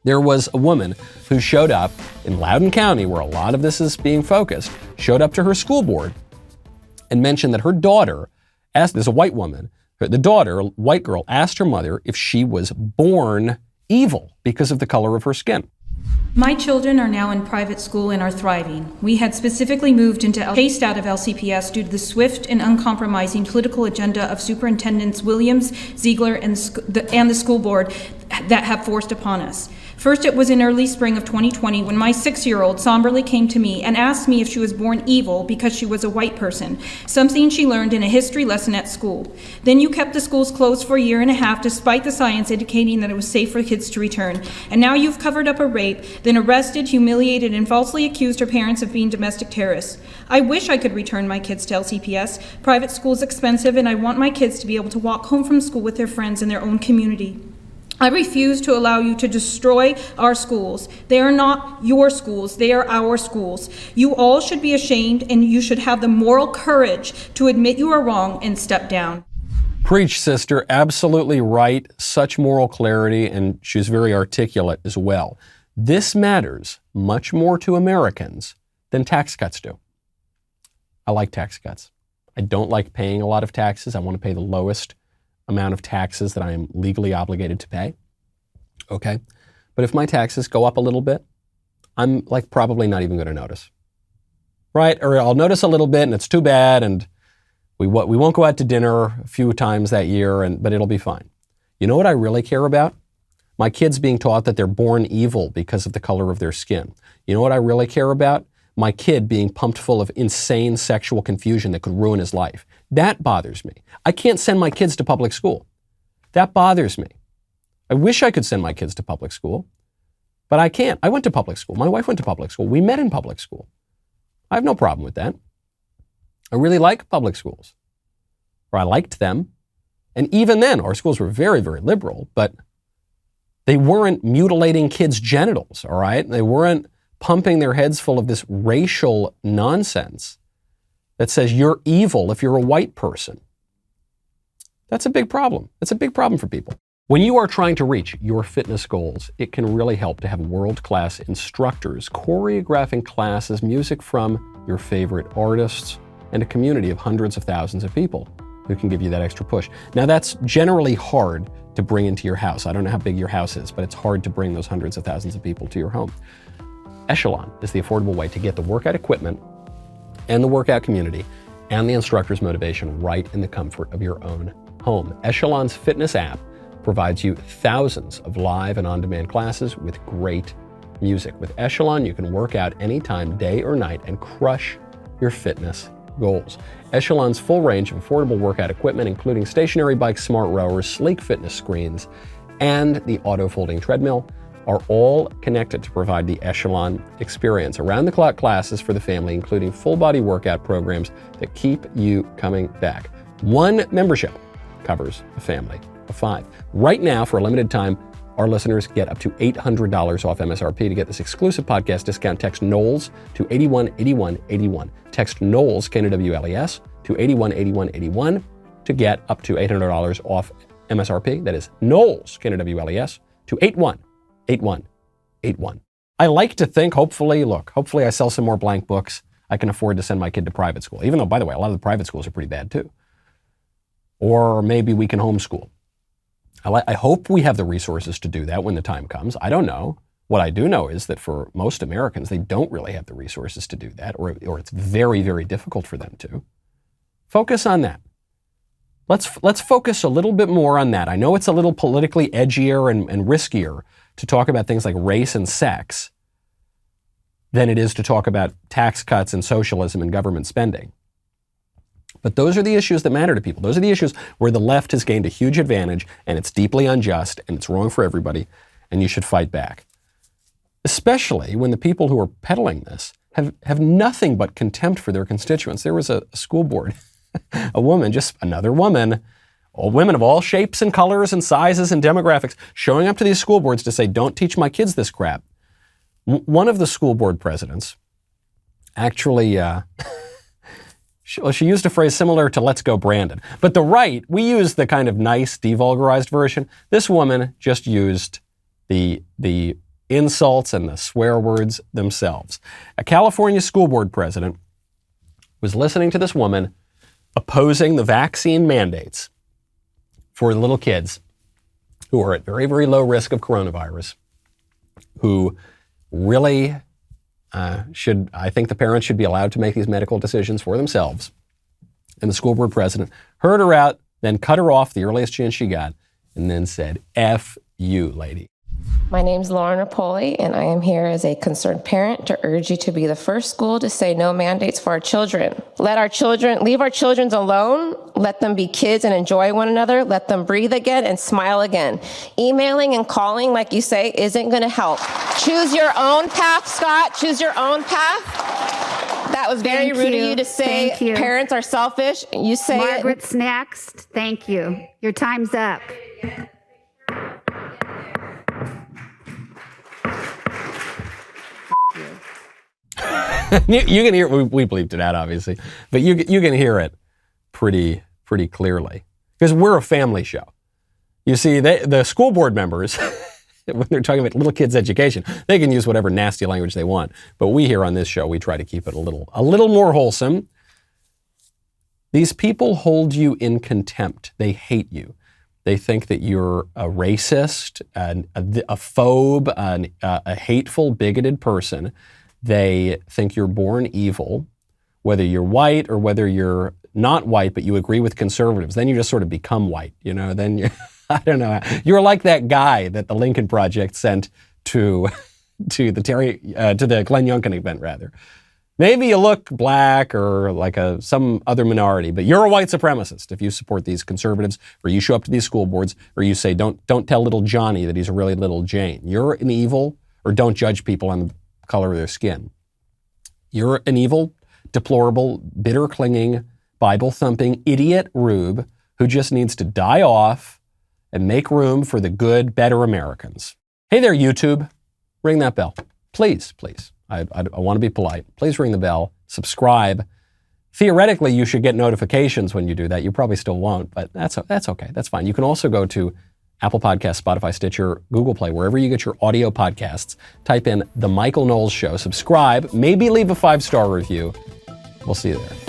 There was a woman who showed up in Loudoun County, where a lot of this is being focused, showed up to her school board and mentioned that her daughter asked, there's a white woman, the daughter, a white girl, asked her mother if she was born evil because of the color of her skin. My children are now in private school and are thriving. We had specifically moved chased out of LCPS due to the swift and uncompromising political agenda of Superintendents Williams, Ziegler, and the school board that have forced upon us. First, it was in early spring of 2020 when my 6-year-old somberly came to me and asked me if she was born evil because she was a white person, something she learned in a history lesson at school. Then you kept the schools closed for a year and a half despite the science indicating that it was safe for kids to return. And now you've covered up a rape, then arrested, humiliated, and falsely accused her parents of being domestic terrorists. I wish I could return my kids to LCPS. Private school is expensive, and I want my kids to be able to walk home from school with their friends in their own community. I refuse to allow you to destroy our schools. They are not your schools, they are our schools. You all should be ashamed, and you should have the moral courage to admit you are wrong and step down. Preach, sister. Absolutely right. Such moral clarity, and she's very articulate as well. This matters much more to Americans than tax cuts do. I like tax cuts. I don't like paying a lot of taxes. I want to pay the lowest amount of taxes that I am legally obligated to pay. Okay? But if my taxes go up a little bit, I'm probably not even going to notice. Right? Or I'll notice a little bit and it's too bad and we won't go out to dinner a few times that year, but it'll be fine. You know what I really care about? My kids being taught that they're born evil because of the color of their skin. You know what I really care about? My kid being pumped full of insane sexual confusion that could ruin his life. That bothers me. I can't send my kids to public school. That bothers me. I wish I could send my kids to public school, but I can't. I went to public school. My wife went to public school. We met in public school. I have no problem with that. I really like public schools, or I liked them. And even then, our schools were very, very liberal, but they weren't mutilating kids' genitals, all right? They weren't pumping their heads full of this racial nonsense that says you're evil if you're a white person. That's a big problem. It's a big problem for people. When you are trying to reach your fitness goals, it can really help to have world-class instructors choreographing classes, music from your favorite artists, and a community of hundreds of thousands of people who can give you that extra push. Now, that's generally hard to bring into your house. I don't know how big your house is, but it's hard to bring those hundreds of thousands of people to your home. Echelon is the affordable way to get the workout equipment and the workout community and the instructor's motivation right in the comfort of your own home. Echelon's fitness app provides you thousands of live and on-demand classes with great music. With Echelon, you can work out anytime, day or night, and crush your fitness goals. Echelon's full range of affordable workout equipment, including stationary bikes, smart rowers, sleek fitness screens, and the auto-folding treadmill, are all connected to provide the Echelon experience. Around-the-clock classes for the family, including full-body workout programs that keep you coming back. One membership covers a family of 5. Right now, for a limited time, our listeners get up to $800 off MSRP. To get this exclusive podcast discount, text Knowles to 818181. Text Knowles, K-N-O-W-L-E-S, to 818181 to get up to $800 off MSRP. That is Knowles, K-N-O-W-L-E-S, to 818181. I like to think, hopefully I sell some more blank books. I can afford to send my kid to private school, even though, by the way, a lot of the private schools are pretty bad too. Or maybe we can homeschool. I hope we have the resources to do that when the time comes. I don't know. What I do know is that for most Americans, they don't really have the resources to do that, or it's very, very difficult for them to. Focus on that. Let's focus a little bit more on that. I know it's a little politically edgier and riskier to talk about things like race and sex than it is to talk about tax cuts and socialism and government spending. But those are the issues that matter to people. Those are the issues where the left has gained a huge advantage, and it's deeply unjust, and it's wrong for everybody, and you should fight back. Especially when the people who are peddling this have nothing but contempt for their constituents. There was a school board, a woman, just another woman, all women of all shapes and colors and sizes and demographics, showing up to these school boards to say, don't teach my kids this crap. One of the school board presidents actually... She used a phrase similar to "let's go Brandon." But the right, we use the kind of nice, devulgarized version. This woman just used the insults and the swear words themselves. A California school board president was listening to this woman opposing the vaccine mandates for little kids who are at very, very low risk of coronavirus, who really I think the parents should be allowed to make these medical decisions for themselves. And the school board president heard her out, then cut her off the earliest chance she got, and then said, F you, lady. My name's Lauren Rapoli, and I am here as a concerned parent to urge you to be the first school to say no mandates for our children. Leave our children alone. Let them be kids and enjoy one another. Let them breathe again and smile again. Emailing and calling, like you say, isn't going to help. Choose your own path, Scott. Choose your own path. That was very rude of you to say parents are selfish. You say Margaret's next. Thank you. Your time's up. You can hear, we bleeped it out obviously, but you can hear it pretty clearly because we're a family show. You see, the school board members, when they're talking about little kids' education, they can use whatever nasty language they want. But we here on this show, we try to keep it a little more wholesome. These people hold you in contempt. They hate you. They think that you're a racist, a phobe, a hateful, bigoted person. They think you're born evil, whether you're white or whether you're not white, but you agree with conservatives. Then you just sort of become white, Then you, I don't know. You're like that guy that the Lincoln Project sent to the Glenn Youngkin event, rather. Maybe you look black or like some other minority, but you're a white supremacist if you support these conservatives, or you show up to these school boards, or you say don't tell little Johnny that he's a really little Jane. You're an evil, or don't judge people on the color of their skin. You're an evil, deplorable, bitter clinging, Bible thumping idiot rube who just needs to die off and make room for the good, better Americans. Hey there, YouTube. Ring that bell. Please. I want to be polite. Please ring the bell. Subscribe. Theoretically, you should get notifications when you do that. You probably still won't, but that's okay. That's fine. You can also go to Apple Podcasts, Spotify, Stitcher, Google Play, wherever you get your audio podcasts. Type in The Michael Knowles Show. Subscribe. Maybe leave a 5-star review. We'll see you there.